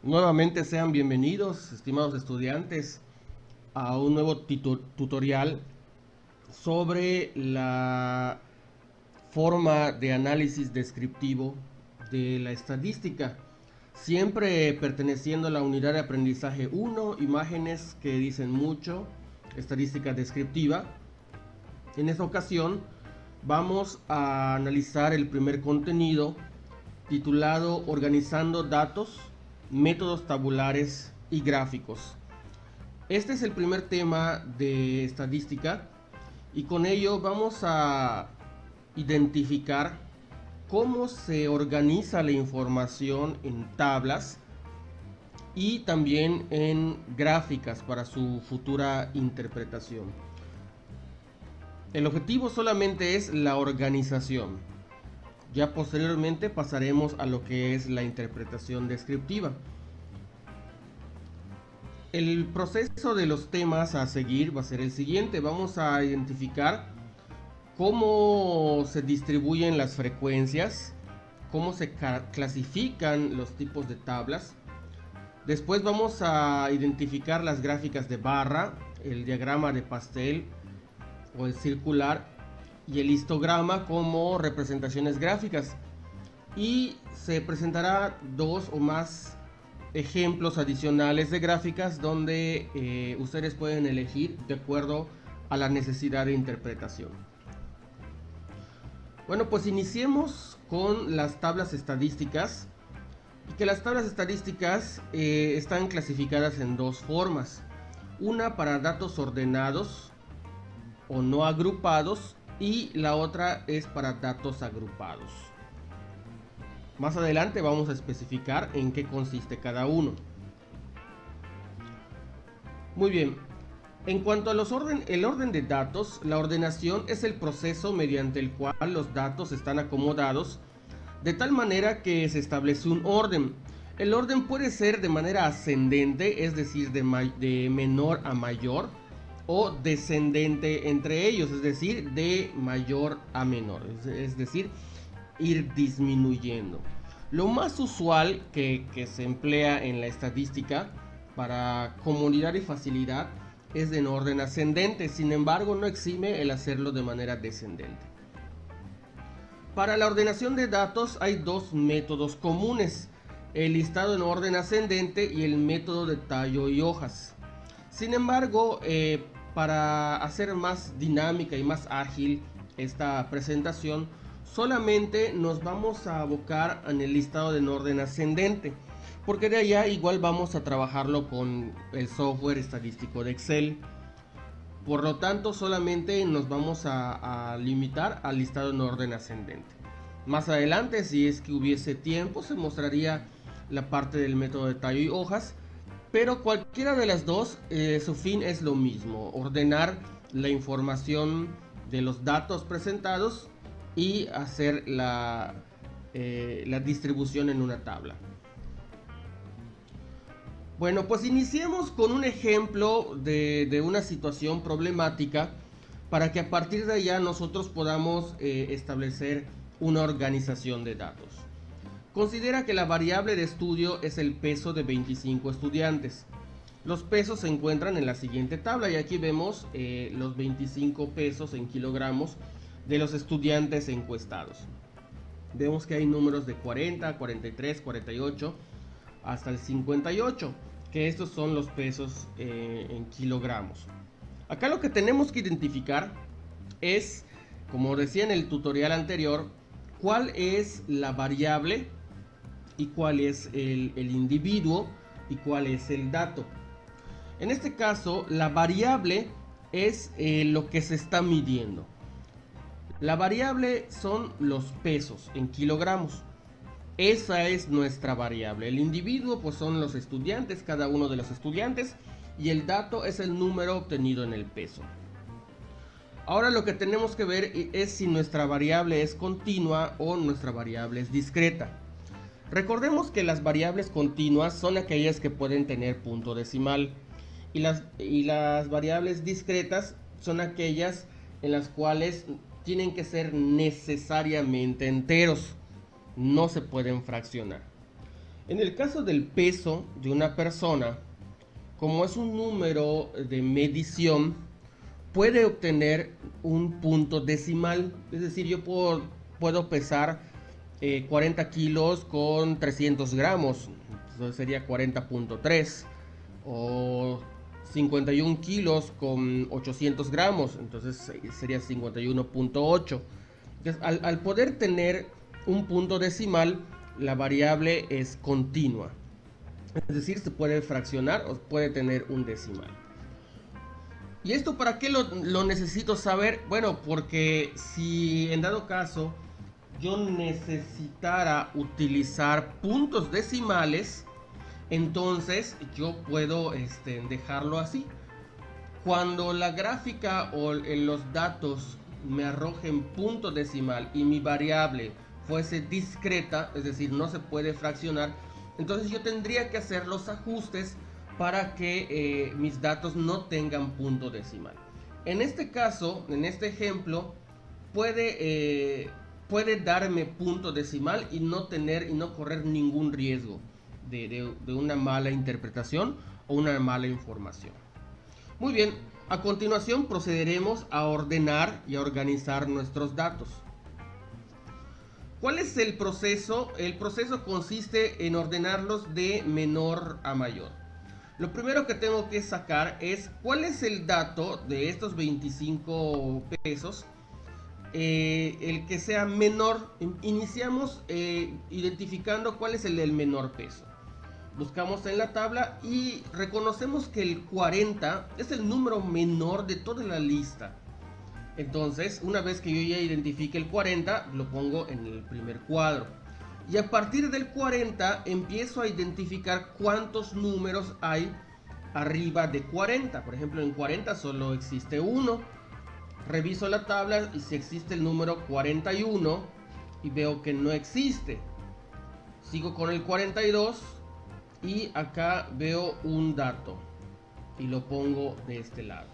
Nuevamente sean bienvenidos, estimados estudiantes, a un nuevo tutorial sobre la forma de análisis descriptivo de la estadística, siempre perteneciendo a la unidad de aprendizaje 1, imágenes que dicen mucho, estadística descriptiva. En esta ocasión vamos a analizar el primer contenido titulado Organizando datos, métodos tabulares y gráficos. Este es el primer tema de estadística y con ello vamos a identificar cómo se organiza la información en tablas y también en gráficas para su futura interpretación. El objetivo solamente es la organización. Ya posteriormente pasaremos a lo que es la interpretación descriptiva. El proceso de los temas a seguir va a ser el siguiente. Vamos a identificar cómo se distribuyen las frecuencias, cómo se clasifican los tipos de tablas. Después vamos a identificar las gráficas de barra, el diagrama de pastel o el circular y el histograma como representaciones gráficas, y se presentará dos o más ejemplos adicionales de gráficas donde ustedes pueden elegir de acuerdo a la necesidad de interpretación. Bueno, pues iniciemos con las tablas estadísticas, y que las tablas estadísticas están clasificadas en dos formas: una para datos ordenados o no agrupados y la otra es para datos agrupados. Más adelante vamos a especificar en qué consiste cada uno. Muy bien, en cuanto a el orden de datos, la ordenación es el proceso mediante el cual los datos están acomodados de tal manera que se establece un orden. El orden puede ser de manera ascendente, es decir, de menor a mayor, o descendente entre ellos, es decir, de mayor a menor, es decir, ir disminuyendo. Lo más usual que se emplea en la estadística para comodidad y facilidad es en orden ascendente, sin embargo no exime el hacerlo de manera descendente. Para la ordenación de datos hay dos métodos comunes: el listado en orden ascendente y el método de tallo y hojas. Sin embargo, para hacer más dinámica y más ágil esta presentación, solamente nos vamos a abocar en el listado en orden ascendente, porque de allá igual vamos a trabajarlo con el software estadístico de Excel. Por lo tanto, solamente nos vamos a limitar al listado en orden ascendente. Más adelante, si es que hubiese tiempo, se mostraría la parte del método de tallo y hojas, pero cualquiera de las dos, su fin es lo mismo: ordenar la información de los datos presentados y hacer la distribución en una tabla. Bueno, pues iniciemos con un ejemplo de una situación problemática para que a partir de allá nosotros podamos establecer una organización de datos. Considera que la variable de estudio es el peso de 25 estudiantes. Los pesos se encuentran en la siguiente tabla, y aquí vemos los 25 pesos en kilogramos de los estudiantes encuestados. Vemos que hay números de 40, 43, 48 hasta el 58, que estos son los pesos en kilogramos. Acá lo que tenemos que identificar es, como decía en el tutorial anterior, cuál es la variable y cuál es el individuo y cuál es el dato. En este caso, la variable es lo que se está midiendo. La variable son los pesos en kilogramos. Esa es nuestra variable. El individuo pues son los estudiantes, cada uno de los estudiantes, y el dato es el número obtenido en el peso. Ahora lo que tenemos que ver es si nuestra variable es continua o nuestra variable es discreta. Recordemos que las variables continuas son aquellas que pueden tener punto decimal, y las variables discretas son aquellas en las cuales tienen que ser necesariamente enteros, no se pueden fraccionar. En el caso del peso de una persona, como es un número de medición, puede obtener un punto decimal. Es decir, yo puedo pesar 40 kilos con 300 gramos, entonces sería 40.3, o 51 kilos con 800 gramos, entonces sería 51.8. Entonces, al poder tener un punto decimal, la variable es continua. Es decir, se puede fraccionar o puede tener un decimal. ¿Y esto para qué lo necesito saber? Bueno, porque si en dado caso yo necesitara utilizar puntos decimales, entonces yo puedo dejarlo así. Cuando la gráfica o los datos me arrojen punto decimal y mi variable fuese discreta, es decir, no se puede fraccionar, entonces yo tendría que hacer los ajustes para que mis datos no tengan punto decimal. En este caso, en este ejemplo, puede darme punto decimal y no correr ningún riesgo de una mala interpretación o una mala información. Muy bien, a continuación procederemos a ordenar y a organizar nuestros datos. ¿Cuál es el proceso? El proceso consiste en ordenarlos de menor a mayor. Lo primero que tengo que sacar es cuál es el dato de estos 25 pesos, el que sea menor. Iniciamos identificando cuál es el del menor peso. Buscamos en la tabla y reconocemos que el 40 es el número menor de toda la lista. Entonces, una vez que yo ya identifique el 40, lo pongo en el primer cuadro. Y a partir del 40 empiezo a identificar cuántos números hay arriba de 40. Por ejemplo, en 40 solo existe uno. Reviso la tabla y si existe el número 41 y veo que no existe. Sigo con el 42 y acá veo un dato y lo pongo de este lado.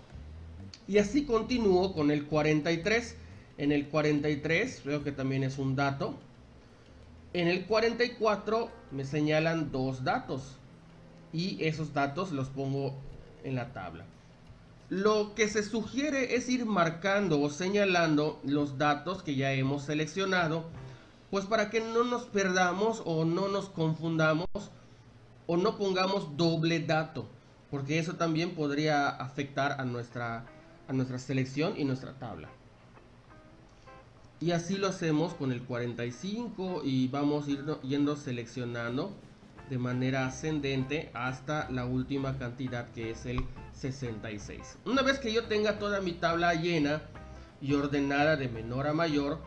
Y así continúo con el 43. En el 43 veo que también es un dato. En el 44 me señalan dos datos y esos datos los pongo en la tabla. Lo que se sugiere es ir marcando o señalando los datos que ya hemos seleccionado, pues para que no nos perdamos o no nos confundamos o no pongamos doble dato, porque eso también podría afectar a nuestra selección y nuestra tabla. Y así lo hacemos con el 45 y vamos yendo seleccionando de manera ascendente hasta la última cantidad, que es el 66. Una vez que yo tenga toda mi tabla llena y ordenada de menor a mayor,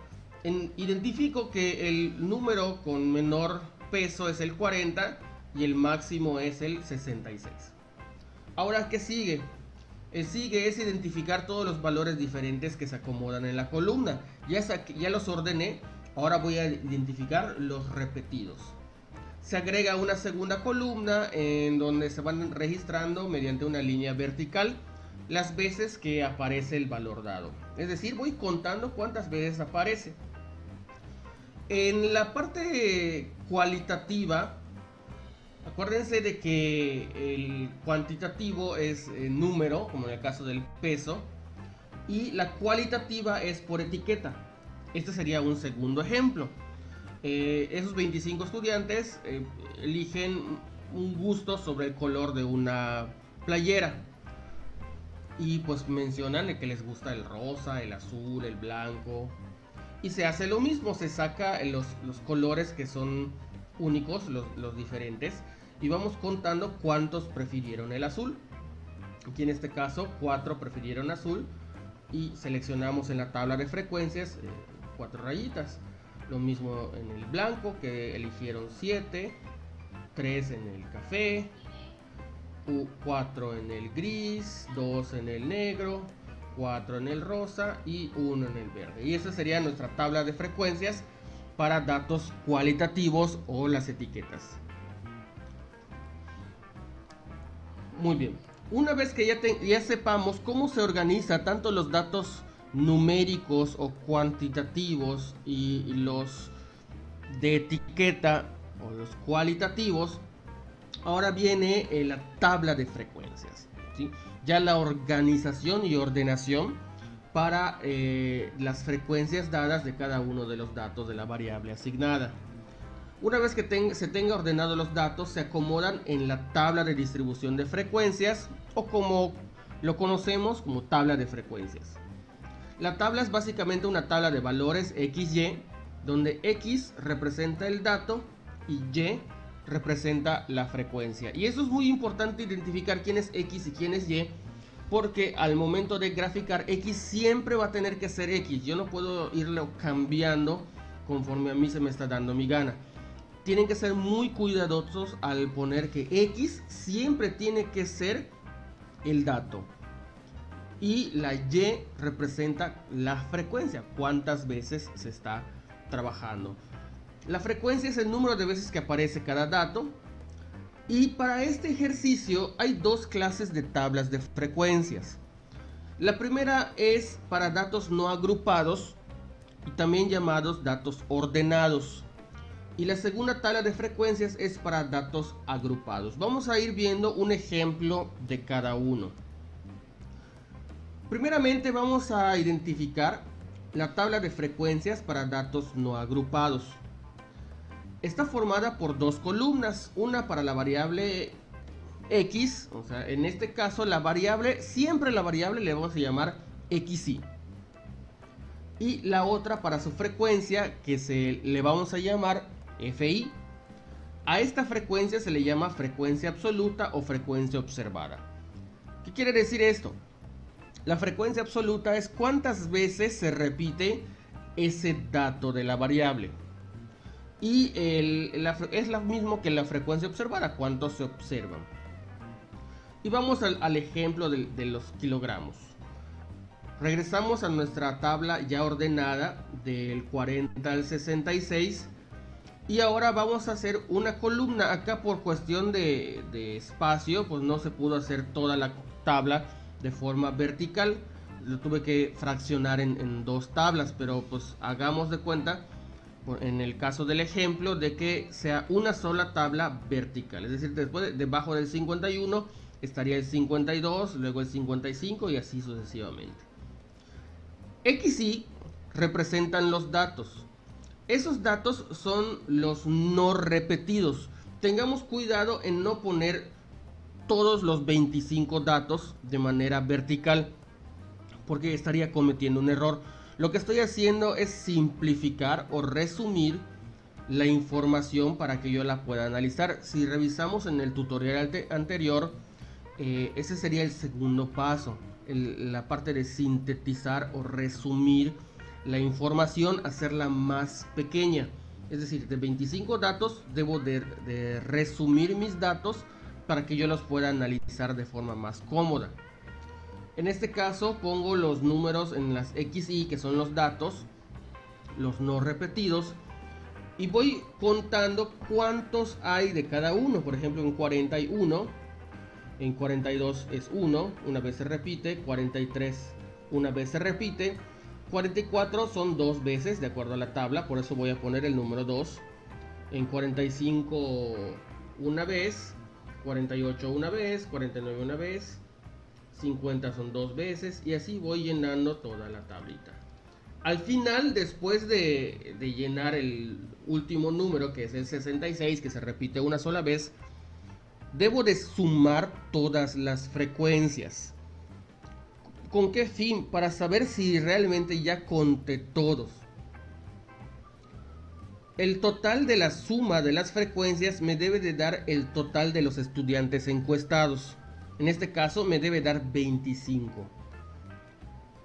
identifico que el número con menor peso es el 40 y el máximo es el 66. Ahora, ¿qué sigue? Sigue es identificar todos los valores diferentes que se acomodan en la columna. Ya los ordené, ahora voy a identificar los repetidos. Se agrega una segunda columna en donde se van registrando mediante una línea vertical las veces que aparece el valor dado. Es decir, voy contando cuántas veces aparece. En la parte cualitativa, acuérdense de que el cuantitativo es número, como en el caso del peso, y la cualitativa es por etiqueta. Este sería un segundo ejemplo. Esos 25 estudiantes eligen un gusto sobre el color de una playera y pues mencionan de que les gusta el rosa, el azul, el blanco, y se hace lo mismo, se saca los colores que son únicos, los diferentes, y vamos contando cuántos prefirieron el azul. Aquí en este caso 4 prefirieron azul y seleccionamos en la tabla de frecuencias 4 rayitas. Lo mismo en el blanco, que eligieron 7, 3 en el café, 4 en el gris, 2 en el negro, 4 en el rosa y 1 en el verde. Y esa sería nuestra tabla de frecuencias para datos cualitativos o las etiquetas. Muy bien, una vez que ya sepamos cómo se organiza tanto los datos numéricos o cuantitativos y los de etiqueta o los cualitativos, ahora viene la tabla de frecuencias, ¿sí? Ya la organización y ordenación para las frecuencias dadas de cada uno de los datos de la variable asignada. Una vez que se tenga ordenado los datos, se acomodan en la tabla de distribución de frecuencias, o como lo conocemos como tabla de frecuencias. La tabla es básicamente una tabla de valores XY, donde X representa el dato y Y representa la frecuencia. Y eso es muy importante, identificar quién es X y quién es Y, porque al momento de graficar, X siempre va a tener que ser X. Yo no puedo irlo cambiando conforme a mí se me está dando mi gana. Tienen que ser muy cuidadosos al poner que X siempre tiene que ser el dato. Y la Y representa la frecuencia, cuántas veces se está trabajando. La frecuencia es el número de veces que aparece cada dato. Y para este ejercicio hay dos clases de tablas de frecuencias. La primera es para datos no agrupados, y también llamados datos ordenados. Y la segunda tabla de frecuencias es para datos agrupados. Vamos a ir viendo un ejemplo de cada uno. Primeramente vamos a identificar la tabla de frecuencias para datos no agrupados. Está formada por dos columnas, una para la variable X, o sea, en este caso siempre la variable le vamos a llamar XY. Y la otra para su frecuencia, que le vamos a llamar FI. A esta frecuencia se le llama frecuencia absoluta o frecuencia observada. ¿Qué quiere decir esto? La frecuencia absoluta es cuántas veces se repite ese dato de la variable. Y es lo mismo que la frecuencia observada, cuántos se observan. Y vamos al ejemplo de los kilogramos. Regresamos a nuestra tabla ya ordenada del 40 al 66. Y ahora vamos a hacer una columna. Acá por cuestión de espacio, pues no se pudo hacer toda la tabla de forma vertical. Lo tuve que fraccionar en dos tablas, pero pues hagamos de cuenta, en el caso del ejemplo, de que sea una sola tabla vertical. Es decir, debajo del 51 estaría el 52, luego el 55 y así sucesivamente. XY representan los datos. Esos datos son los no repetidos. Tengamos cuidado en no poner todos los 25 datos de manera vertical, porque estaría cometiendo un error. Lo que estoy haciendo es simplificar o resumir la información para que yo la pueda analizar. Si revisamos en el tutorial anterior, ese sería el segundo paso, la parte de sintetizar o resumir la información, hacerla más pequeña. Es decir, de 25 datos debo de resumir mis datos para que yo los pueda analizar de forma más cómoda. En este caso pongo los números en las XY, que son los datos, los no repetidos, y voy contando cuántos hay de cada uno. Por ejemplo, en 41, en 42 es 1, una vez se repite, 43 una vez se repite, 44 son dos veces de acuerdo a la tabla, por eso voy a poner el número 2. En 45 una vez, 48 una vez, 49 una vez, 50 son dos veces, y así voy llenando toda la tablita. Al final, después de llenar el último número, que es el 66, que se repite una sola vez, debo de sumar todas las frecuencias. ¿Con qué fin? Para saber si realmente ya conté todos. El total de la suma de las frecuencias me debe de dar el total de los estudiantes encuestados. En este caso me debe dar 25.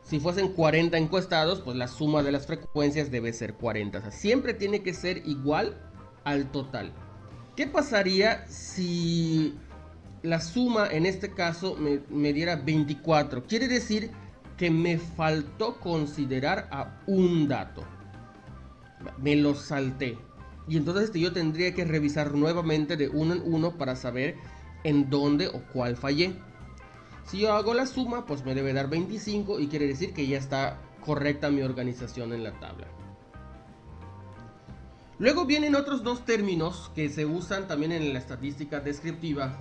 Si fuesen 40 encuestados, pues la suma de las frecuencias debe ser 40. O sea, siempre tiene que ser igual al total. ¿Qué pasaría si la suma en este caso me diera 24? Quiere decir que me faltó considerar a un dato. Me lo salté. Y entonces yo tendría que revisar nuevamente de uno en uno para saber en dónde o cuál fallé. Si yo hago la suma, pues me debe dar 25 y quiere decir que ya está correcta mi organización en la tabla. Luego vienen otros dos términos que se usan también en la estadística descriptiva,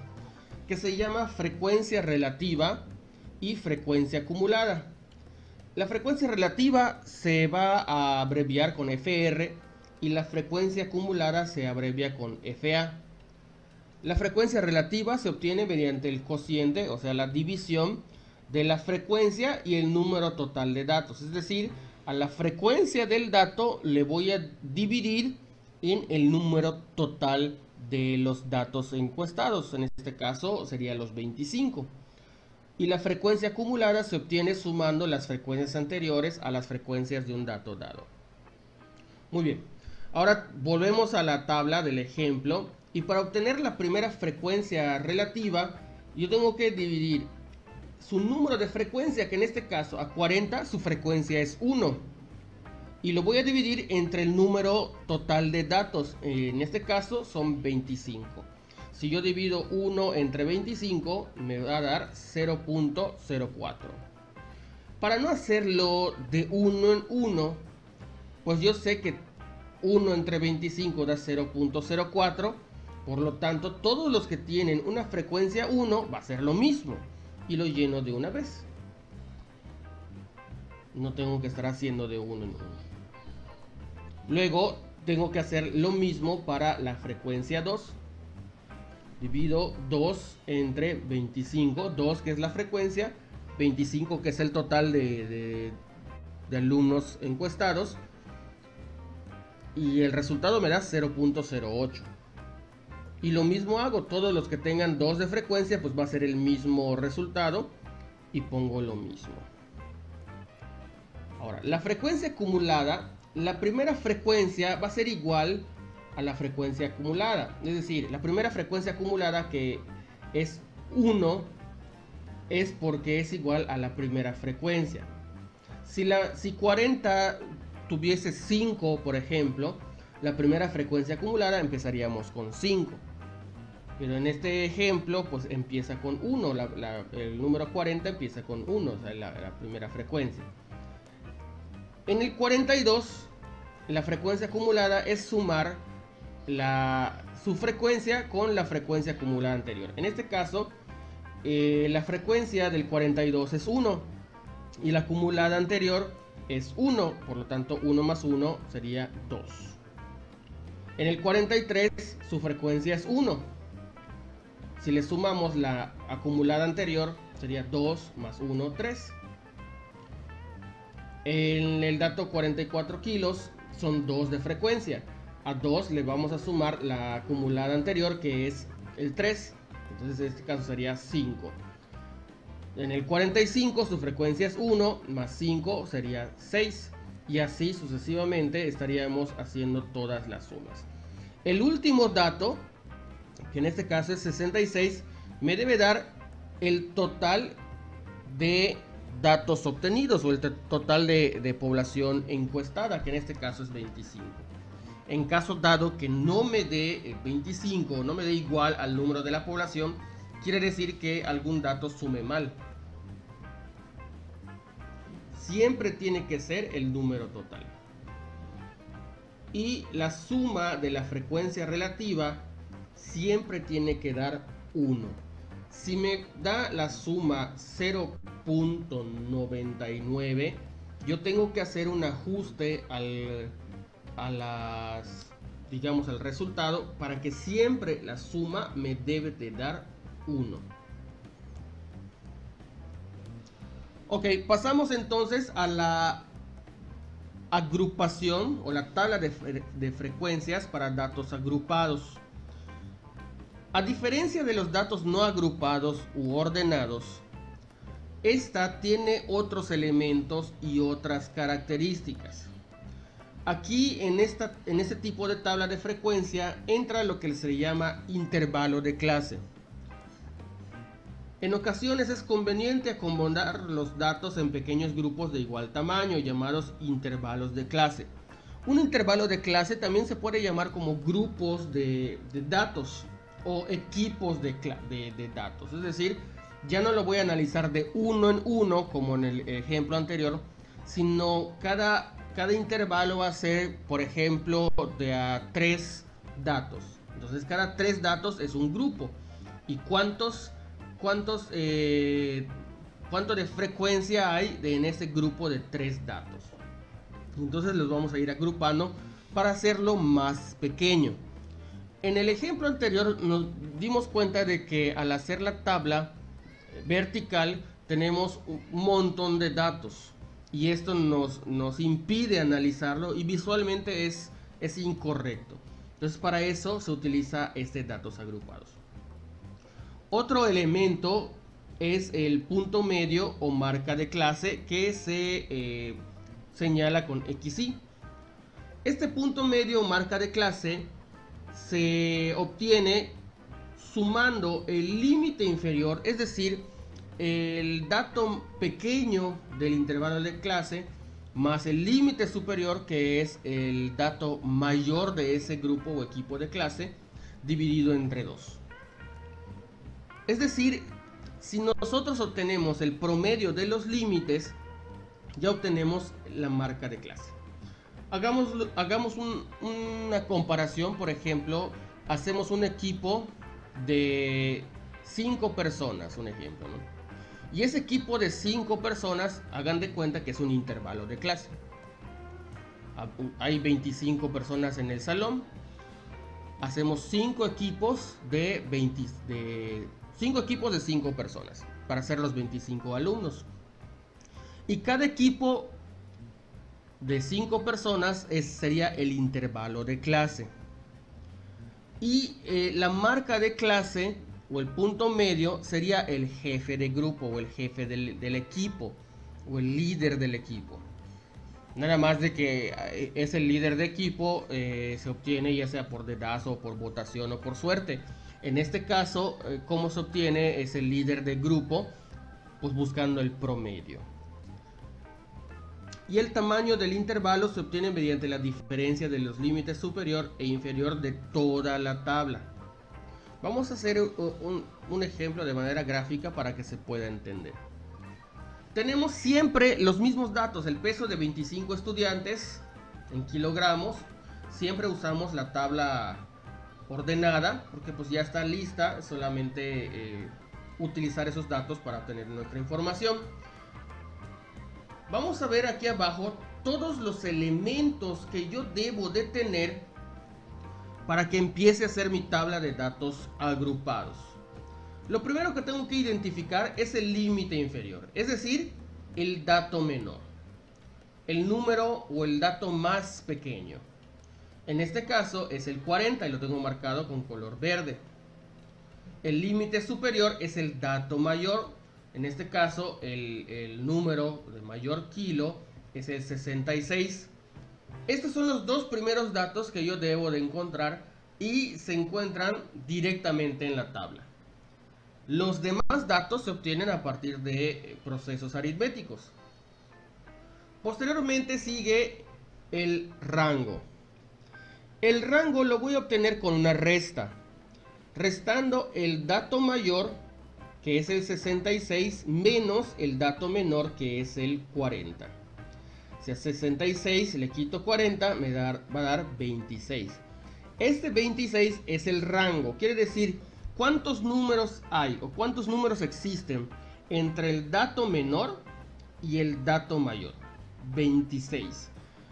que se llama frecuencia relativa y frecuencia acumulada. La frecuencia relativa se va a abreviar con FR y la frecuencia acumulada se abrevia con FA. La frecuencia relativa se obtiene mediante el cociente, o sea, la división de la frecuencia y el número total de datos. Es decir, a la frecuencia del dato le voy a dividir en el número total de los datos encuestados. En este caso sería los 25. Y la frecuencia acumulada se obtiene sumando las frecuencias anteriores a las frecuencias de un dato dado. Muy bien. Ahora volvemos a la tabla del ejemplo. Y para obtener la primera frecuencia relativa, yo tengo que dividir su número de frecuencia, que en este caso a 40 su frecuencia es 1. Y lo voy a dividir entre el número total de datos. En este caso son 25. Si yo divido 1 entre 25, me va a dar 0.04. Para no hacerlo de 1 en 1, pues yo sé que 1 entre 25 da 0.04. Por lo tanto, todos los que tienen una frecuencia 1 va a ser lo mismo. Y lo lleno de una vez. No tengo que estar haciendo de 1 en 1. Luego tengo que hacer lo mismo para la frecuencia 2. Divido 2 entre 25. 2 que es la frecuencia. 25 que es el total de alumnos encuestados. Y el resultado me da 0.08. Y lo mismo hago, todos los que tengan 2 de frecuencia, pues va a ser el mismo resultado. Y pongo lo mismo. Ahora, la frecuencia acumulada, la primera frecuencia va a ser igual a la frecuencia acumulada. Es decir, la primera frecuencia acumulada, que es 1, es porque es igual a la primera frecuencia. Si 40 tuviese 5, por ejemplo, la primera frecuencia acumulada empezaríamos con 5. Pero en este ejemplo, pues empieza con 1. El número 40 empieza con 1, o sea, la primera frecuencia. En el 42, la frecuencia acumulada es sumar su frecuencia con la frecuencia acumulada anterior. En este caso, la frecuencia del 42 es 1 y la acumulada anterior es 1. Por lo tanto, 1 más 1 sería 2. En el 43, su frecuencia es 1. Si le sumamos la acumulada anterior, sería 2 más 1, 3. En el dato 44 kilos son 2 de frecuencia. A 2 le vamos a sumar la acumulada anterior, que es el 3. Entonces en este caso sería 5. En el 45 su frecuencia es 1, más 5 sería 6. Y así sucesivamente estaríamos haciendo todas las sumas. El último dato, que en este caso es 66, me debe dar el total de datos obtenidos o el total de población encuestada, que en este caso es 25. En caso dado que no me dé 25, no me dé igual al número de la población, quiere decir que algún dato sume mal. Siempre tiene que ser el número total. Y la suma de la frecuencia relativa siempre tiene que dar 1. Si me da la suma 0.99, yo tengo que hacer un ajuste al resultado para que siempre la suma me debe de dar 1. Ok, pasamos entonces a la agrupación o la tabla de frecuencias para datos agrupados. A diferencia de los datos no agrupados u ordenados, esta tiene otros elementos y otras características. Aquí en este tipo de tabla de frecuencia entra lo que se llama intervalo de clase. En ocasiones es conveniente acomodar los datos en pequeños grupos de igual tamaño, llamados intervalos de clase. Un intervalo de clase también se puede llamar como grupos de datos o equipos de datos. Es decir, ya no lo voy a analizar de uno en uno como en el ejemplo anterior, sino cada cada intervalo va a ser, por ejemplo, de a 3 datos. Entonces cada 3 datos es un grupo. ¿Y cuánto de frecuencia hay en ese grupo de 3 datos? Entonces los vamos a ir agrupando para hacerlo más pequeño. En el ejemplo anterior nos dimos cuenta de que al hacer la tabla vertical tenemos un montón de datos y esto nos impide analizarlo y visualmente es incorrecto. Entonces para eso se utiliza datos agrupados. Otro elemento es el punto medio o marca de clase que se señala con XY. Este punto medio o marca de clase se obtiene sumando el límite inferior, es decir, el dato pequeño del intervalo de clase más el límite superior, que es el dato mayor de ese grupo o equipo de clase, dividido entre 2. Es decir, si nosotros obtenemos el promedio de los límites, ya obtenemos la marca de clase. Hagamos una comparación. Por ejemplo, hacemos un equipo de 5 personas, un ejemplo, ¿no? Y ese equipo de 5 personas, hagan de cuenta que es un intervalo de clase. Hay 25 personas en el salón. Hacemos 5 equipos de 5 personas para hacer los 25 alumnos. Y cada equipo de 5 personas sería el intervalo de clase. Y la marca de clase o el punto medio sería el jefe de grupo o el jefe del equipo o el líder del equipo. Nada más de que es el líder de equipo, se obtiene ya sea por dedazo o por votación o por suerte. En este caso, ¿cómo se obtiene? Es el líder de grupo, pues buscando el promedio. Y el tamaño del intervalo se obtiene mediante la diferencia de los límites superior e inferior de toda la tabla. Vamos a hacer un ejemplo de manera gráfica para que se pueda entender. Tenemos siempre los mismos datos, el peso de 25 estudiantes en kilogramos. Siempre usamos la tabla ordenada porque pues ya está lista, solamente utilizar esos datos para obtener nuestra información. Vamos a ver aquí abajo todos los elementos que yo debo de tener para que empiece a hacer mi tabla de datos agrupados. Lo primero que tengo que identificar es el límite inferior, es decir, el dato menor, el número o el dato más pequeño. En este caso es el 40 y lo tengo marcado con color verde. El límite superior es el dato mayor. En este caso el número de mayor kilo es el 66. Estos son los dos primeros datos que yo debo de encontrar y se encuentran directamente en la tabla. Los demás datos se obtienen a partir de procesos aritméticos. Posteriormente sigue el rango. El rango lo voy a obtener con una resta, restando el dato mayor, que es el 66, menos el dato menor, que es el 40. Si a 66 le quito 40, va a dar 26. Este 26 es el rango, quiere decir cuántos números hay o cuántos números existen entre el dato menor y el dato mayor. 26.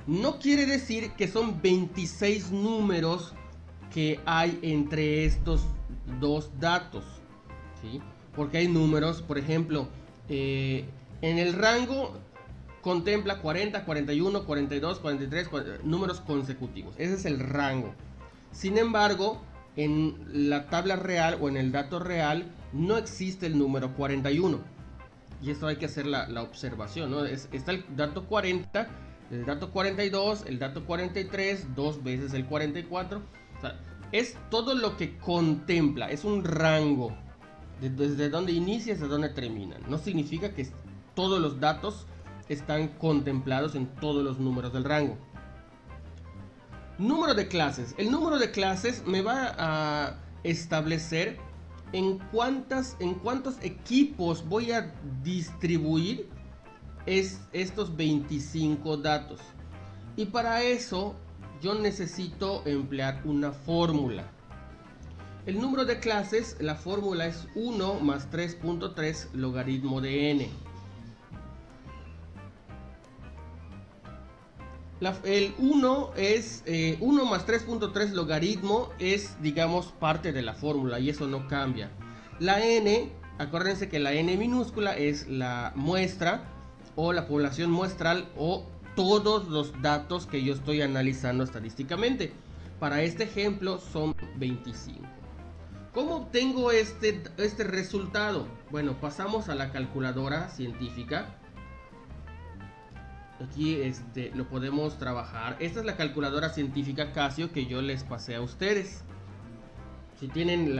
No quiere decir que son 26 números que hay entre estos dos datos, ¿sí? Porque hay números, por ejemplo, en el rango contempla 40, 41, 42, 43, números consecutivos. Ese es el rango. Sin embargo, en la tabla real o en el dato real no existe el número 41. Y esto hay que hacer la observación, ¿no? Está el dato 40, el dato 42, el dato 43, dos veces el 44. O sea, es todo lo que contempla, es un rango. Desde donde inicia hasta donde termina. No significa que todos los datos están contemplados en todos los números del rango. Número de clases. El número de clases me va a establecer en cuántos equipos voy a distribuir estos 25 datos. Y para eso yo necesito emplear una fórmula. El número de clases, la fórmula es 1 más 3.3 logaritmo de n. El 1 es 1 más 3.3 logaritmo es, digamos, parte de la fórmula y eso no cambia. La n, acuérdense que la n minúscula es la muestra o la población muestral o todos los datos que yo estoy analizando estadísticamente. Para este ejemplo son 25. ¿Cómo obtengo este resultado? Bueno, pasamos a la calculadora científica. Aquí lo podemos trabajar. Esta es la calculadora científica Casio que yo les pasé a ustedes. Si tienen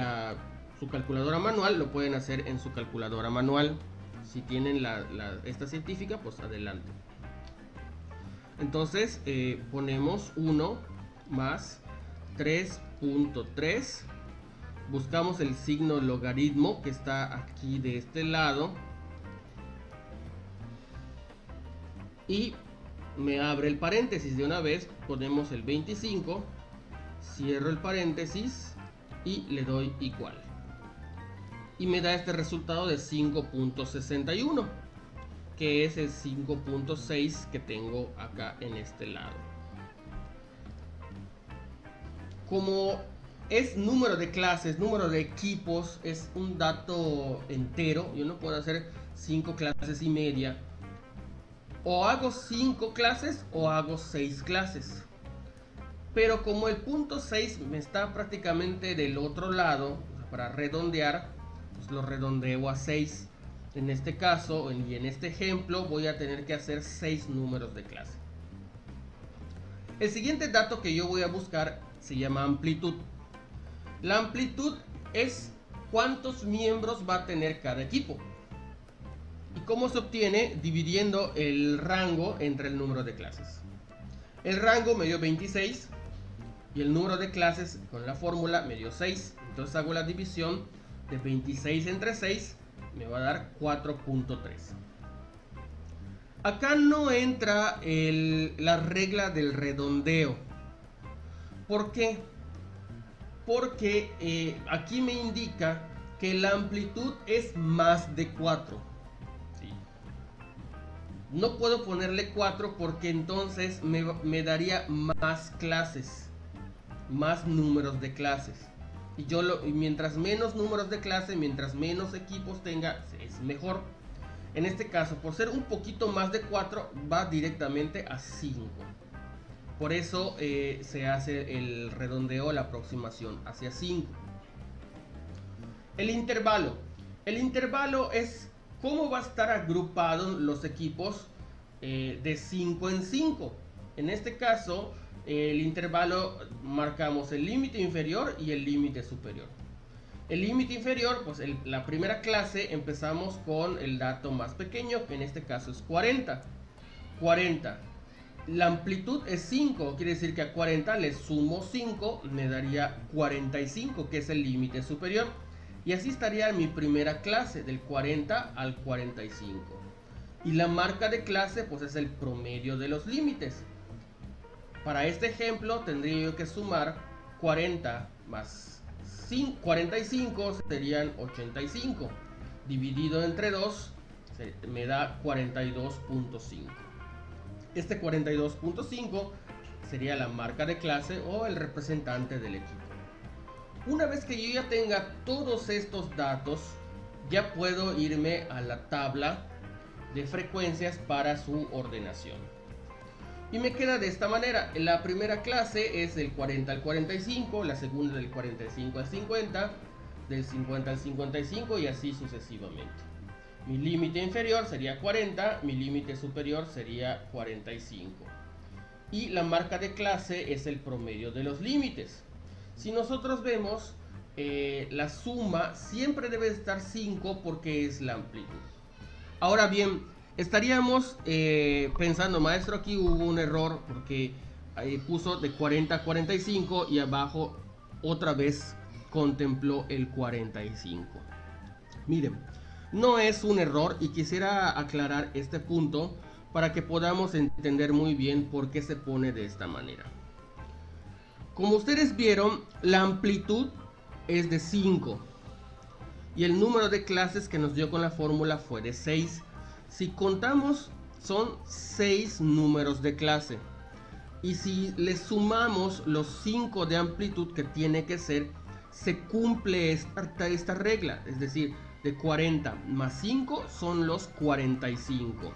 su calculadora manual, lo pueden hacer en su calculadora manual. Si tienen esta científica, pues adelante. Entonces ponemos 1 más 3.3. Buscamos el signo logaritmo que está aquí de este lado. Y me abre el paréntesis de una vez. Ponemos el 25. Cierro el paréntesis y le doy igual. Y me da este resultado de 5.61. Que es el 5.6 que tengo acá en este lado. Como es número de clases, número de equipos, es un dato entero, yo no puedo hacer 5 clases y media. O hago 5 clases o hago 6 clases. Pero como el punto 6 me está prácticamente del otro lado, para redondear, pues lo redondeo a 6. En este caso y en este ejemplo voy a tener que hacer 6 números de clase. El siguiente dato que yo voy a buscar se llama amplitud. La amplitud es cuántos miembros va a tener cada equipo. ¿Y cómo se obtiene? Dividiendo el rango entre el número de clases. El rango me dio 26 y el número de clases con la fórmula me dio 6. Entonces hago la división de 26 entre 6. Me va a dar 4.3. Acá no entra la regla del redondeo. ¿Por qué? Porque aquí me indica que la amplitud es más de 4. ¿Sí? No puedo ponerle 4 porque entonces me daría más clases, más números de clases. Y mientras menos números de clase, mientras menos equipos tenga, es mejor. En este caso, por ser un poquito más de 4, va directamente a 5. Por eso se hace el redondeo, la aproximación hacia 5. El intervalo. El intervalo es cómo va a estar agrupado los equipos de 5 en 5. En este caso, el intervalo marcamos el límite inferior y el límite superior. El límite inferior, pues la primera clase empezamos con el dato más pequeño, que en este caso es 40. 40. La amplitud es 5, quiere decir que a 40 le sumo 5, me daría 45, que es el límite superior. Y así estaría mi primera clase, del 40 al 45. Y la marca de clase, pues es el promedio de los límites. Para este ejemplo tendría yo que sumar 40 más 45 serían 85. Dividido entre 2 me da 42.5. Este 42.5 sería la marca de clase o el representante del equipo. Una vez que yo ya tenga todos estos datos, ya puedo irme a la tabla de frecuencias para su ordenación. Y me queda de esta manera. La primera clase es del 40 al 45, la segunda del 45 al 50, del 50 al 55 y así sucesivamente. Mi límite inferior sería 40, mi límite superior sería 45. Y la marca de clase es el promedio de los límites. Si nosotros vemos, la suma siempre debe estar 5 porque es la amplitud. Ahora bien, estaríamos pensando, maestro, aquí hubo un error porque puso de 40 a 45 y abajo otra vez contempló el 45. Miren, no es un error y quisiera aclarar este punto para que podamos entender muy bien por qué se pone de esta manera. Como ustedes vieron, la amplitud es de 5 y el número de clases que nos dio con la fórmula fue de 6. Si contamos, son 6 números de clase. Y si le sumamos los 5 de amplitud que tiene que ser, se cumple esta regla. Es decir, de 40 más 5 son los 45.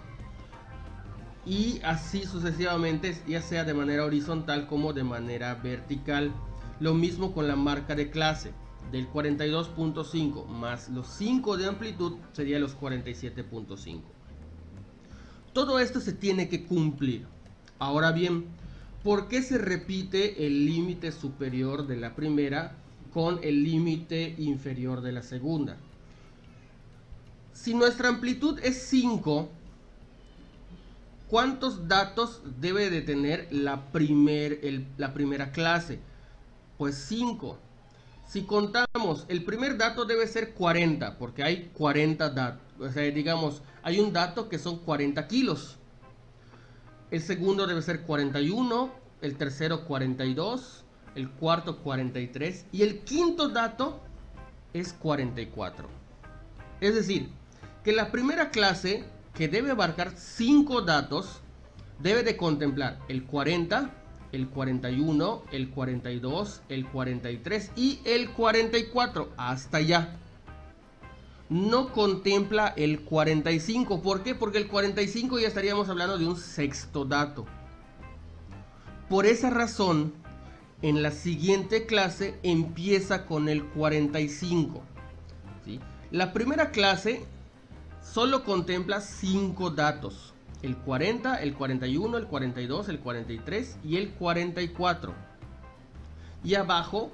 Y así sucesivamente, ya sea de manera horizontal como de manera vertical. Lo mismo con la marca de clase. Del 42.5 más los 5 de amplitud sería los 47.5. Todo esto se tiene que cumplir. Ahora bien, ¿por qué se repite el límite superior de la primera con el límite inferior de la segunda? Si nuestra amplitud es 5, ¿cuántos datos debe de tener la primera clase? Pues 5. Si contamos, el primer dato debe ser 40, porque hay 40 datos. O sea, digamos, hay un dato que son 40 kilos. El segundo debe ser 41, el tercero 42, el cuarto 43 y el quinto dato es 44. Es decir, que la primera clase, que debe abarcar 5 datos, debe de contemplar el 40, el 41, el 42, el 43 y el 44, hasta allá. No contempla el 45, ¿por qué? Porque el 45 ya estaríamos hablando de un sexto dato. Por esa razón, en la siguiente clase empieza con el 45, ¿sí? La primera clase solo contempla 5 datos. El 40, el 41, el 42, el 43 y el 44. Y abajo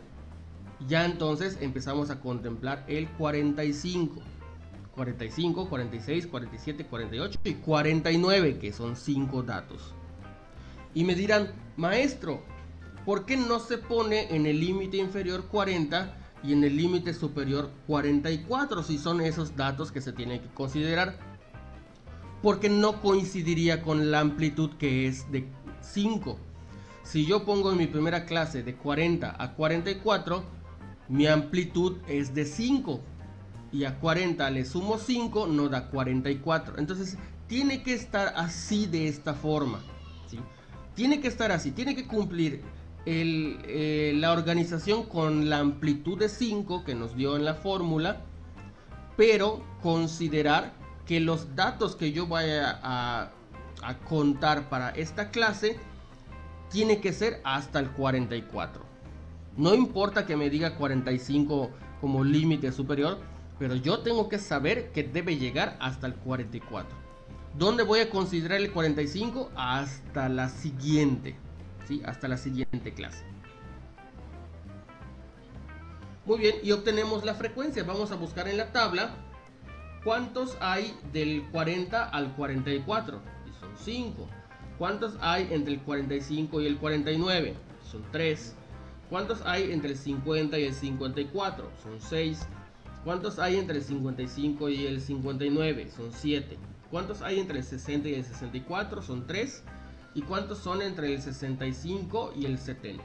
ya entonces empezamos a contemplar el 45. 45, 46, 47, 48 y 49, que son 5 datos. Y me dirán, maestro, ¿por qué no se pone en el límite inferior 40 y en el límite superior 44 si son esos datos que se tienen que considerar? Porque no coincidiría con la amplitud, que es de 5. Si yo pongo en mi primera clase de 40 a 44, mi amplitud es de 5. Y a 40 le sumo 5, no da 44. Entonces tiene que estar así, de esta forma, ¿sí? Tiene que estar así, tiene que cumplir la organización con la amplitud de 5 que nos dio en la fórmula, pero considerar que los datos que yo vaya a contar para esta clase tiene que ser hasta el 44. No importa que me diga 45 como límite superior, pero yo tengo que saber que debe llegar hasta el 44. ¿Dónde voy a considerar el 45? Hasta la siguiente, ¿sí? Hasta la siguiente clase. Muy bien, y obtenemos la frecuencia. Vamos a buscar en la tabla cuántos hay del 40 al 44. Y son 5. ¿Cuántos hay entre el 45 y el 49? Son 3. ¿Cuántos hay entre el 50 y el 54? Son 6. ¿Cuántos hay entre el 55 y el 59? Son 7. ¿Cuántos hay entre el 60 y el 64? Son 3. ¿Y cuántos son entre el 65 y el 70?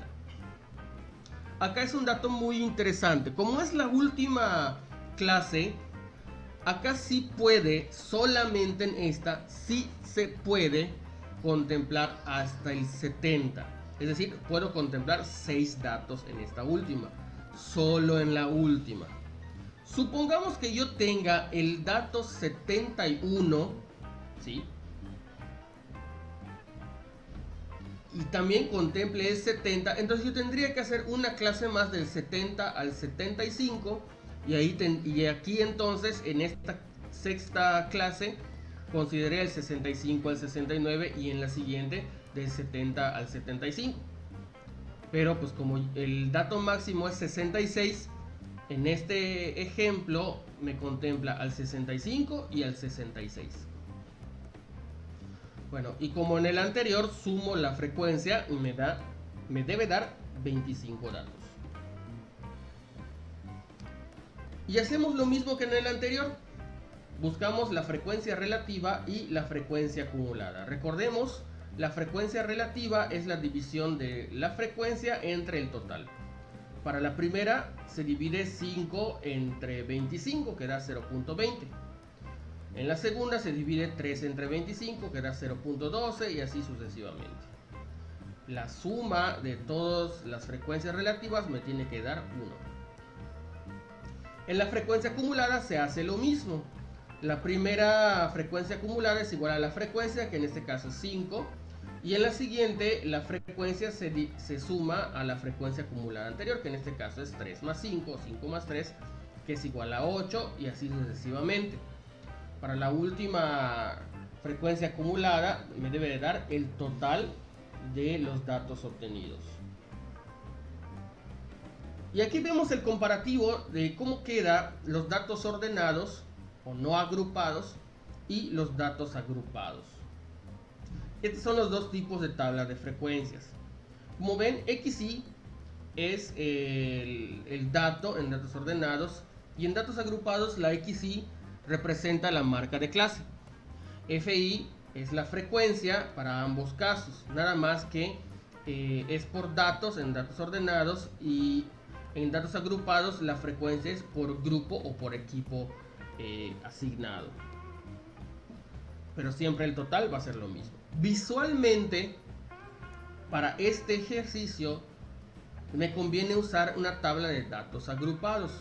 Acá es un dato muy interesante. Como es la última clase, acá sí puede, solamente en esta, sí se puede contemplar hasta el 70. Es decir, puedo contemplar 6 datos en esta última. Solo en la última. Supongamos que yo tenga el dato 71, ¿sí? Y también contemple el 70, entonces yo tendría que hacer una clase más del 70 al 75 y aquí entonces en esta sexta clase consideré el 65 al 69 y en la siguiente del 70 al 75. Pero pues como el dato máximo es 66, en este ejemplo me contempla al 65 y al 66. Bueno, y como en el anterior sumo la frecuencia y me debe dar 25 datos. Y hacemos lo mismo que en el anterior. buscamos la frecuencia relativa y la frecuencia acumulada. Recordemos, la frecuencia relativa es la división de la frecuencia entre el total. Para la primera se divide 5 entre 25, que da 0.20. En la segunda se divide 3 entre 25, que da 0.12, y así sucesivamente. La suma de todas las frecuencias relativas me tiene que dar 1. En la frecuencia acumulada se hace lo mismo. La primera frecuencia acumulada es igual a la frecuencia, que en este caso es 5. Y en la siguiente, la frecuencia se suma a la frecuencia acumulada anterior, que en este caso es 3 más 5, o 5 más 3, que es igual a 8, y así sucesivamente. Para la última frecuencia acumulada, me debe de dar el total de los datos obtenidos. Y aquí vemos el comparativo de cómo quedan los datos ordenados o no agrupados y los datos agrupados. Estos son los dos tipos de tablas de frecuencias. Como ven, XY es el dato en datos ordenados, y en datos agrupados la XY representa la marca de clase. FI es la frecuencia para ambos casos, nada más que es por datos en datos ordenados, y en datos agrupados la frecuencia es por grupo o por equipo asignado. Pero siempre el total va a ser lo mismo. Visualmente, para este ejercicio me conviene usar una tabla de datos agrupados.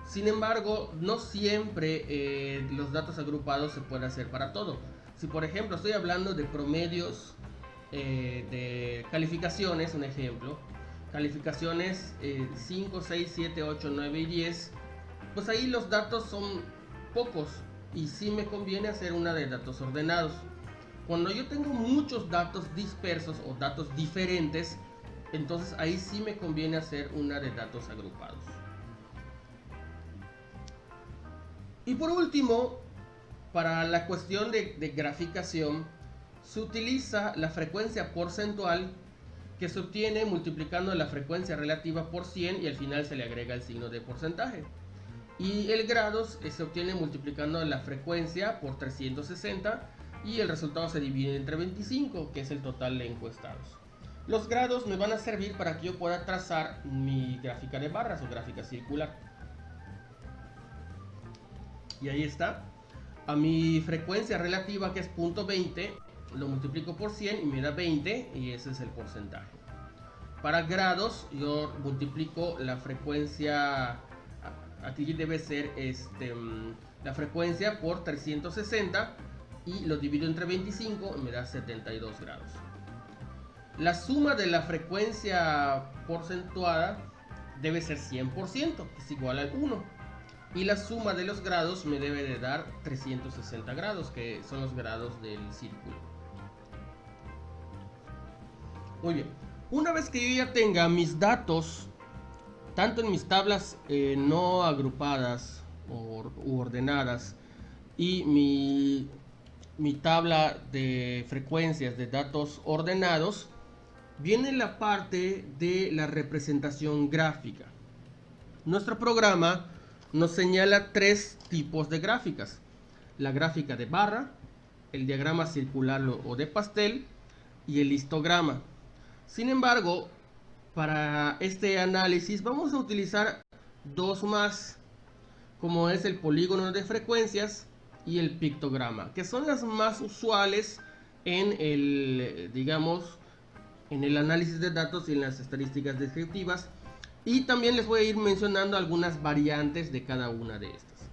Sin embargo, no siempre los datos agrupados se pueden hacer para todo. Si por ejemplo estoy hablando de promedios de calificaciones, un ejemplo, calificaciones 5, 6, 7, 8, 9 y 10, pues ahí los datos son pocos y sí me conviene hacer una de datos ordenados. Cuando yo tengo muchos datos dispersos o datos diferentes, entonces ahí sí me conviene hacer una de datos agrupados. Y por último, para la cuestión de graficación, se utiliza la frecuencia porcentual, que se obtiene multiplicando la frecuencia relativa por 100 y al final se le agrega el signo de porcentaje. Y el grados se obtiene multiplicando la frecuencia por 360 y el resultado se divide entre 25, que es el total de encuestados. Los grados me van a servir para que yo pueda trazar mi gráfica de barras o gráfica circular. Y ahí está. A mi frecuencia relativa, que es 0.20, lo multiplico por 100 y me da 20, y ese es el porcentaje. Para grados yo multiplico la frecuencia, aquí debe ser la frecuencia por 360 y lo divido entre 25 y me da 72 grados. La suma de la frecuencia porcentuada debe ser 100%, que es igual al 1. Y la suma de los grados me debe de dar 360 grados, que son los grados del círculo. Muy bien. Una vez que yo ya tenga mis datos, tanto en mis tablas no agrupadas u ordenadas, y mi tabla de frecuencias de datos ordenados, viene la parte de la representación gráfica. Nuestro programa nos señala tres tipos de gráficas: la gráfica de barra, el diagrama circular o de pastel y el histograma. Sin embargo, para este análisis vamos a utilizar dos más, como es el polígono de frecuencias y el pictograma, que son las más usuales en el, digamos, en el análisis de datos y en las estadísticas descriptivas. Y también les voy a ir mencionando algunas variantes de cada una de estas.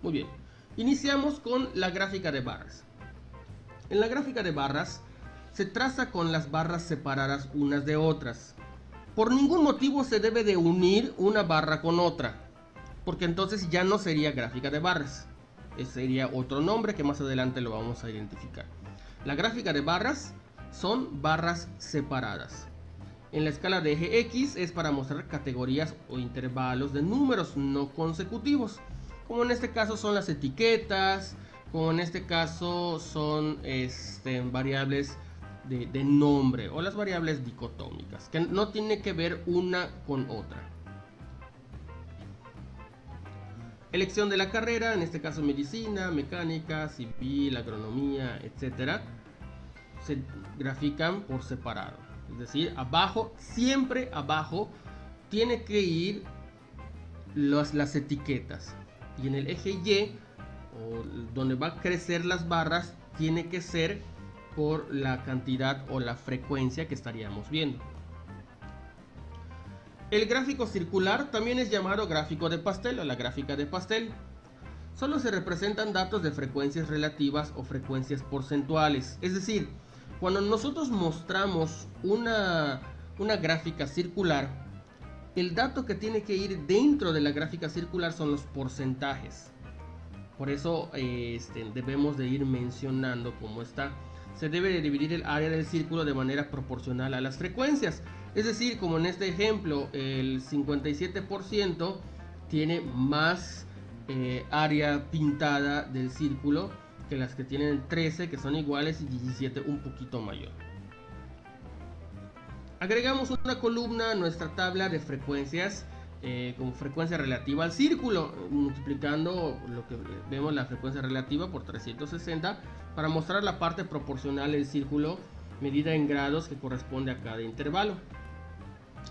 Muy bien, iniciamos con la gráfica de barras. En la gráfica de barras se traza con las barras separadas unas de otras. Por ningún motivo se debe de unir una barra con otra, porque entonces ya no sería gráfica de barras. Ese sería otro nombre que más adelante lo vamos a identificar. La gráfica de barras son barras separadas. En la escala de eje X es para mostrar categorías o intervalos de números no consecutivos, como en este caso son las etiquetas, como en este caso son variables de nombre o las variables dicotómicas, que no tiene que ver una con otra. Elección de la carrera, en este caso medicina, mecánica, civil, agronomía, etcétera, se grafican por separado. Es decir, abajo, siempre abajo, tiene que ir las etiquetas. Y en el eje Y, o donde va a crecer las barras, tiene que ser por la cantidad o la frecuencia que estaríamos viendo. El gráfico circular también es llamado gráfico de pastel o la gráfica de pastel. Solo se representan datos de frecuencias relativas o frecuencias porcentuales. Es decir, cuando nosotros mostramos una gráfica circular, el dato que tiene que ir dentro de la gráfica circular son los porcentajes. Por eso debemos de ir mencionando cómo está. Se debe de dividir el área del círculo de manera proporcional a las frecuencias. Es decir, como en este ejemplo, el 57% tiene más área pintada del círculo que las que tienen 13, que son iguales, y 17 un poquito mayor. Agregamos una columna a nuestra tabla de frecuencias como frecuencia relativa al círculo, multiplicando lo que vemos la frecuencia relativa por 360 para mostrar la parte proporcional del círculo medida en grados que corresponde a cada intervalo.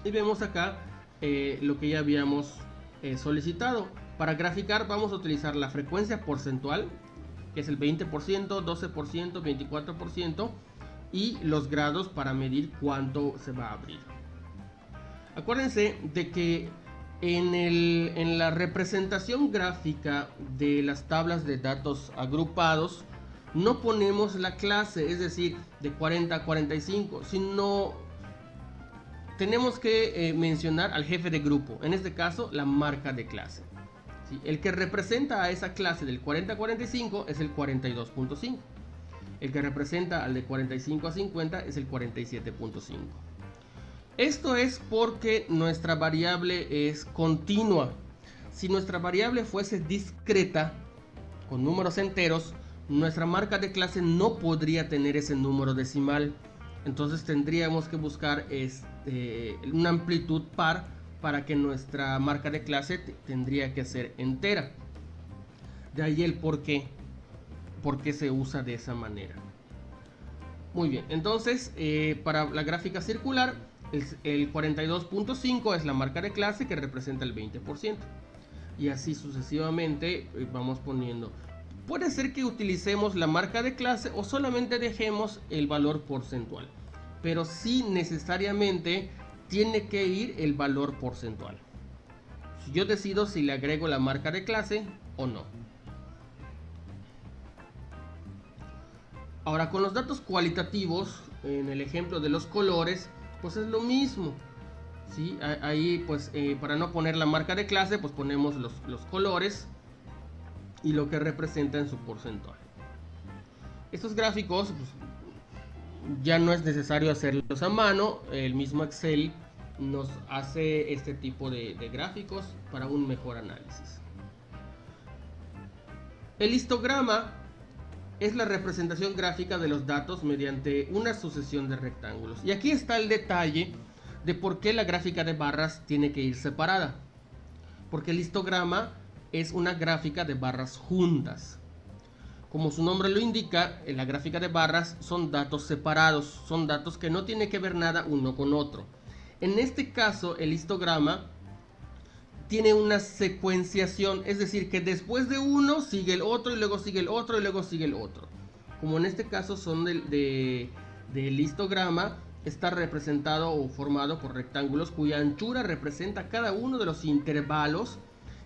Y vemos acá lo que ya habíamos solicitado. Para graficar vamos a utilizar la frecuencia porcentual, que es el 20%, 12%, 24%, y los grados para medir cuánto se va a abrir. Acuérdense de que en la representación gráfica de las tablas de datos agrupados no ponemos la clase, es decir, de 40 a 45, sino tenemos que mencionar al jefe de grupo, en este caso la marca de clase. ¿Sí? El que representa a esa clase del 40 a 45 es el 42.5. El que representa al de 45 a 50 es el 47.5. Esto es porque nuestra variable es continua. Si nuestra variable fuese discreta, con números enteros, nuestra marca de clase no podría tener ese número decimal. Entonces tendríamos que buscar una amplitud par para que nuestra marca de clase tendría que ser entera. De ahí el por qué se usa de esa manera. Muy bien, entonces para la gráfica circular, el 42.5 es la marca de clase que representa el 20%. Y así sucesivamente vamos poniendo. Puede ser que utilicemos la marca de clase o solamente dejemos el valor porcentual. Pero sí necesariamente tiene que ir el valor porcentual. Yo decido si le agrego la marca de clase o no. Ahora, con los datos cualitativos, en el ejemplo de los colores, pues es lo mismo. ¿Sí? Ahí pues para no poner la marca de clase, pues ponemos los colores y lo que representa en su porcentual. Estos gráficos pues, ya no es necesario hacerlos a mano. El mismo Excel nos hace este tipo de gráficos para un mejor análisis. El histograma es la representación gráfica de los datos mediante una sucesión de rectángulos. Y aquí está el detalle de por qué la gráfica de barras tiene que ir separada. Porque el histograma es una gráfica de barras juntas. Como su nombre lo indica, en la gráfica de barras son datos separados, son datos que no tienen que ver nada uno con otro. En este caso, el histograma tiene una secuenciación, es decir, que después de uno sigue el otro y luego sigue el otro y luego sigue el otro. Como en este caso son del histograma, está representado o formado por rectángulos cuya anchura representa cada uno de los intervalos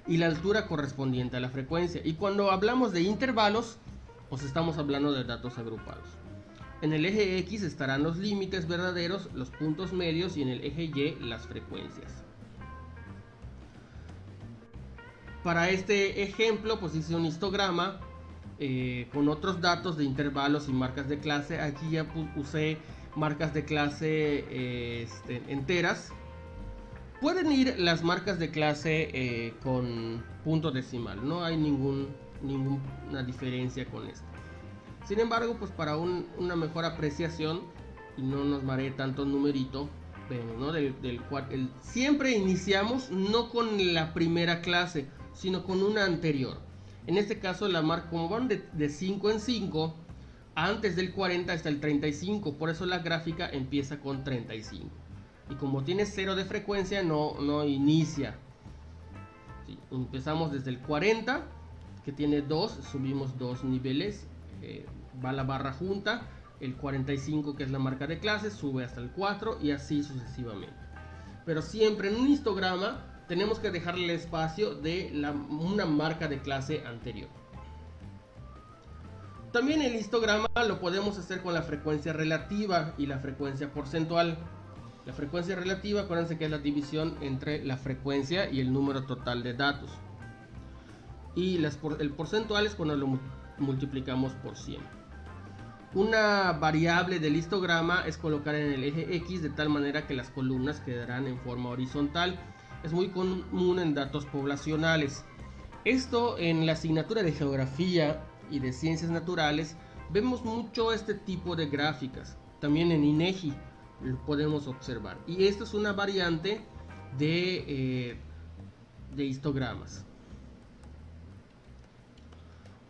y la altura correspondiente a la frecuencia. Y cuando hablamos de intervalos, pues estamos hablando de datos agrupados. En el eje X estarán los límites verdaderos, los puntos medios, y en el eje Y las frecuencias. Para este ejemplo pues hice un histograma con otros datos de intervalos y marcas de clase. Aquí ya usé marcas de clase enteras. Pueden ir las marcas de clase con punto decimal, no hay ninguna diferencia con esto. Sin embargo, pues para una mejor apreciación y no nos maree tanto el numerito, vemos, ¿no? Siempre iniciamos no con la primera clase, sino con una anterior. En este caso, la marca, como van de 5 en 5, antes del 40 está el 35, por eso la gráfica empieza con 35. Y como tiene 0 de frecuencia, no inicia. Sí, empezamos desde el 40, que tiene 2, subimos 2 niveles, va la barra junta. El 45, que es la marca de clase, sube hasta el 4 y así sucesivamente. Pero siempre en un histograma tenemos que dejarle el espacio de una marca de clase anterior. También el histograma lo podemos hacer con la frecuencia relativa y la frecuencia porcentual. La frecuencia relativa, acuérdense que es la división entre la frecuencia y el número total de datos. Y el porcentual es cuando lo multiplicamos por 100. Una variable del histograma es colocar en el eje X de tal manera que las columnas quedarán en forma horizontal. Es muy común en datos poblacionales. Esto en la asignatura de geografía y de ciencias naturales vemos mucho este tipo de gráficas. También en INEGI lo podemos observar. Y esto es una variante de histogramas.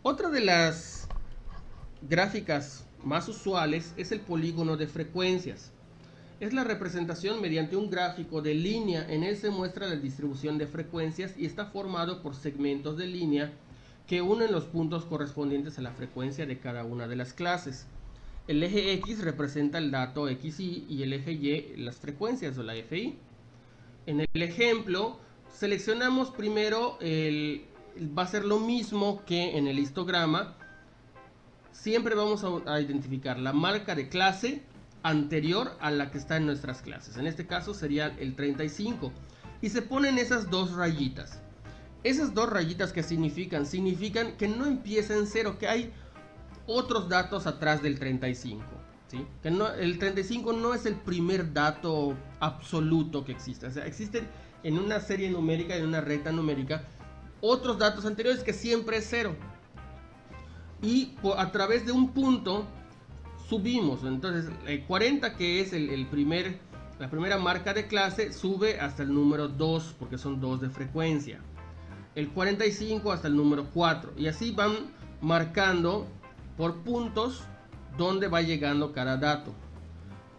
Otra de las gráficas más usuales es el polígono de frecuencias. Es la representación mediante un gráfico de línea. En él se muestra la distribución de frecuencias y está formado por segmentos de línea que unen los puntos correspondientes a la frecuencia de cada una de las clases. El eje X representa el dato XY y el eje Y las frecuencias o la FI. En el ejemplo seleccionamos primero va a ser lo mismo que en el histograma. Siempre vamos a identificar la marca de clase anterior a la que está en nuestras clases. En este caso sería el 35. Y se ponen esas dos rayitas. Esas dos rayitas, ¿qué significan? Significan que no empieza en 0, que hay otros datos atrás del 35. ¿Sí? Que el 35 no es el primer dato absoluto que existe. O sea, existen en una serie numérica, en una recta numérica, otros datos anteriores que siempre es 0. Y a través de un punto subimos. Entonces el 40, que es la primera marca de clase, sube hasta el número 2 porque son 2 de frecuencia. El 45 hasta el número 4. Y así van marcando por puntos dónde va llegando cada dato.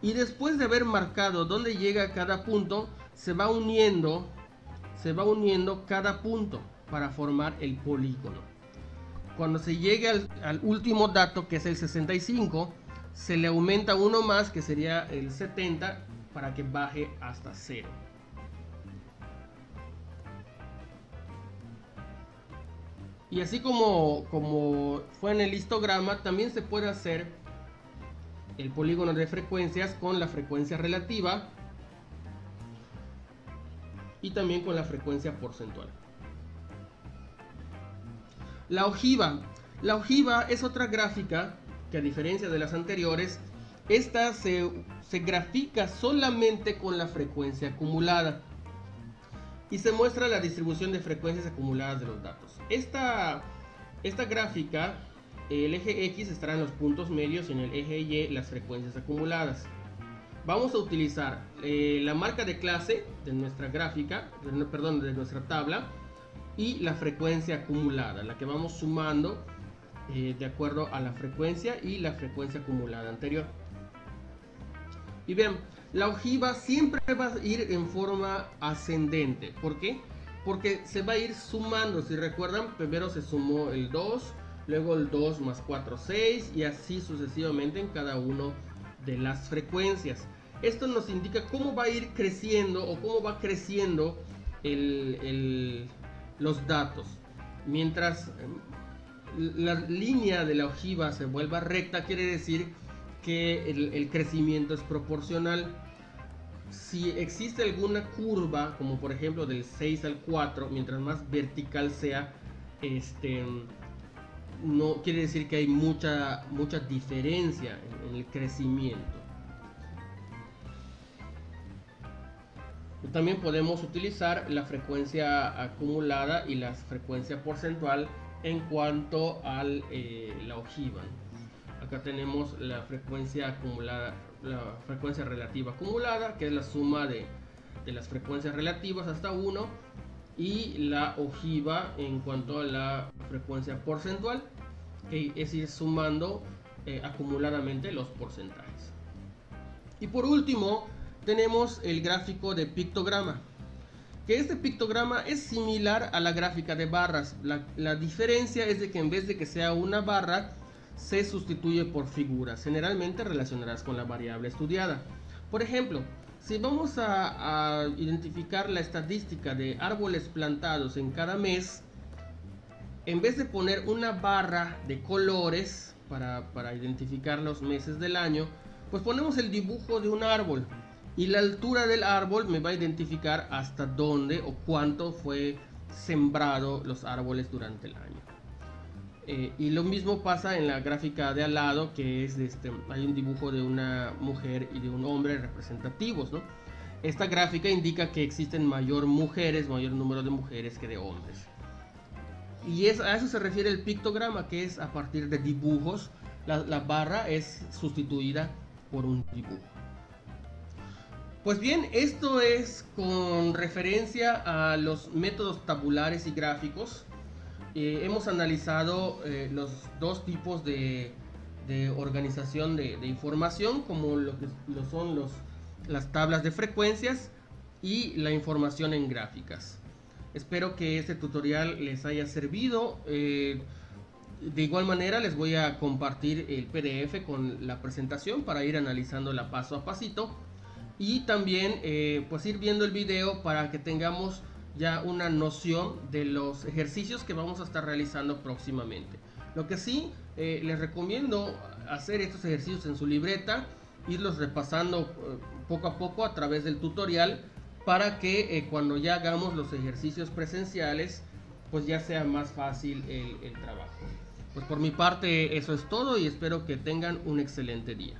Y después de haber marcado dónde llega cada punto, se va uniendo cada punto para formar el polígono. Cuando se llegue al último dato, que es el 65, se le aumenta uno más, que sería el 70, para que baje hasta 0. Y así como fue en el histograma, también se puede hacer el polígono de frecuencias con la frecuencia relativa y también con la frecuencia porcentual. La ojiva. La ojiva es otra gráfica que, a diferencia de las anteriores, esta se grafica solamente con la frecuencia acumulada y se muestra la distribución de frecuencias acumuladas de los datos. Esta gráfica, el eje X estará en los puntos medios y en el eje Y las frecuencias acumuladas. Vamos a utilizar la marca de clase de nuestra gráfica, de nuestra tabla, y la frecuencia acumulada, la que vamos sumando de acuerdo a la frecuencia y la frecuencia acumulada anterior. Y bien, la ojiva siempre va a ir en forma ascendente. ¿Por qué? Porque se va a ir sumando. Si recuerdan, primero se sumó el 2, luego el 2 más 4, 6, y así sucesivamente en cada una de las frecuencias. Esto nos indica cómo va a ir creciendo o cómo va creciendo los datos. Mientras la línea de la ojiva se vuelva recta, quiere decir que el crecimiento es proporcional. Si existe alguna curva, como por ejemplo del 6 al 4, mientras más vertical sea, no quiere decir que hay mucha diferencia en el crecimiento. También podemos utilizar la frecuencia acumulada y la frecuencia porcentual en cuanto a la ojiva. Acá tenemos la frecuencia acumulada, la frecuencia relativa acumulada, que es la suma de las frecuencias relativas hasta 1, y la ojiva en cuanto a la frecuencia porcentual, que es ir sumando acumuladamente los porcentajes. Y por último tenemos el gráfico de pictograma, que este pictograma es similar a la gráfica de barras. La diferencia es de que en vez de que sea una barra, se sustituye por figuras, generalmente relacionadas con la variable estudiada. Por ejemplo, si vamos a identificar la estadística de árboles plantados en cada mes, en vez de poner una barra de colores para identificar los meses del año, pues ponemos el dibujo de un árbol, y la altura del árbol me va a identificar hasta dónde o cuánto fue sembrado los árboles durante el año. Y lo mismo pasa en la gráfica de al lado, que es hay un dibujo de una mujer y de un hombre representativos, ¿no? Esta gráfica indica que existen mayor número de mujeres que de hombres. Y a eso se refiere el pictograma, que es a partir de dibujos. La barra es sustituida por un dibujo. Pues bien, esto es con referencia a los métodos tabulares y gráficos. Hemos analizado los dos tipos de organización de información, como lo son las tablas de frecuencias y la información en gráficas. Espero que este tutorial les haya servido. De igual manera les voy a compartir el PDF con la presentación para ir analizándola paso a pasito. Y también pues ir viendo el video para que tengamos ya una noción de los ejercicios que vamos a estar realizando próximamente. Lo que sí les recomiendo hacer estos ejercicios en su libreta, irlos repasando poco a poco a través del tutorial, para que cuando ya hagamos los ejercicios presenciales pues ya sea más fácil el trabajo. Pues por mi parte eso es todo y espero que tengan un excelente día.